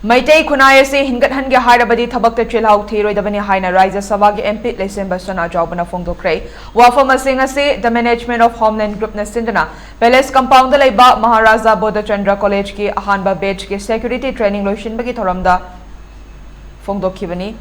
Maitei Kunai se hingat hange hairabadi thabakta chilhau thiroidabani haina Raja Sabagi MP Lesemba Sona Jawbana Fongdokre Wafama Singh se the management of Homeland Group na Sindana Palace compound laiba Maharaja Bodha Chandra College ki ahanba batch ki security training loishin bagi thoramda Fongdokhibani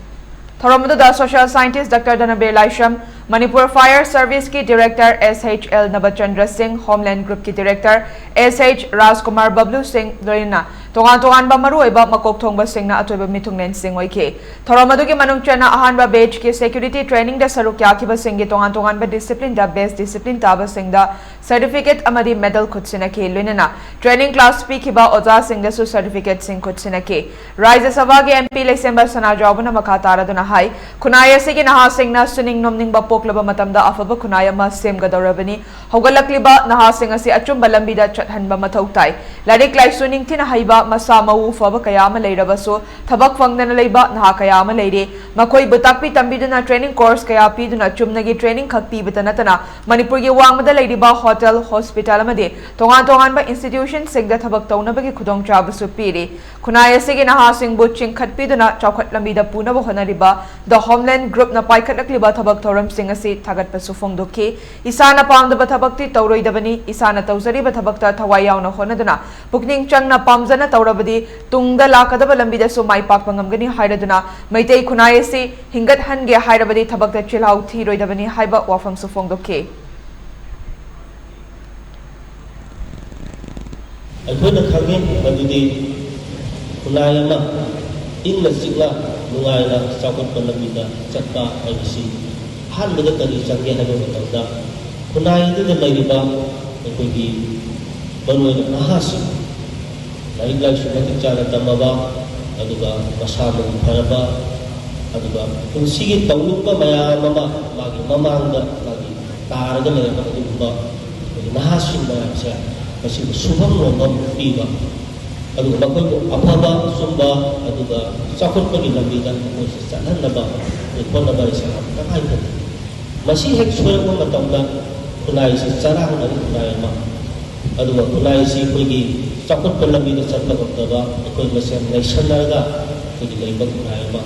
Thoramda social scientist Dr. Dhanabir Laisham Manipur Fire Service ki Director SHL Nabachandra Singh Homeland Group ki Director SH Rajkumar Bablu Singh Dorina Tongan ba maruiba makok thongba singna atoiba mithungnen sing oike Thoramadu ki manung chana ahanba batch ki security training da saruk yakiba singgi tongan ba discipline da best discipline taba singda certificate amadi medal khutsina ke lunena training class p kiba oza singda su certificate sing khutsina ke Raja Sabha ge MP Lesemba Sana Jawbana makatara duna hai Kunaya se ki naha singna suning nomning ba poklaba matamda afaba kunaya ma sem gadorabani hogalakliba naha singa se achum balambi da chathanba mathautai ladik lai suning thina haiba masa mau faba kayama leirabaso thabak fangdana leiba naha kayama leire makoi butakpi tambiduna training course kaya piduna chumnagi training khakpi bitanatana manipur ge wangmada leiriba hotel hospital amade tongan ba institution singda thabak taunabagi khudong chabasu piri kunaya sege naha sing bu chingkhatpiduna chawkhat lambida punaba honariba the Homeland Group na paikhatlakliba thabak thoram sing asi thagatpasu fongdokhi isana pamdaba thabakti tauroidabani isana tauzariba thabakta thawai yauna honaduna pukning changna pamjana taurabadi tungda lakadaba lambida su mai pakpa ngamgani hairaduna maitei khunai se hingat hange hairabadi thabakta chilhau thiroidabani haiba wafam su fongdokhi akhona khange madudi khunai ama inna sigla nuaina chakot palamida chatpa aisi han bada tani changge haiba matawda khunai de lairiba akhoi banoi nahasi lain lai sumati chana tamaba aduga masama pharaba aduga kunsigi tawlupa mayam ama magi mamangda magi taraga leraba aduga nahasi mayam se masi subham lomam piba aduga makoi apaba sumba aduga chakot pagi lambida ko sanan naba ko naba isa takai ko masi hek suara ko matawda kunai si charang na kunai ma aduga kunai si kogi chakot palambida chatla gotaba koi masen naisanaga kogi leiba kunai ma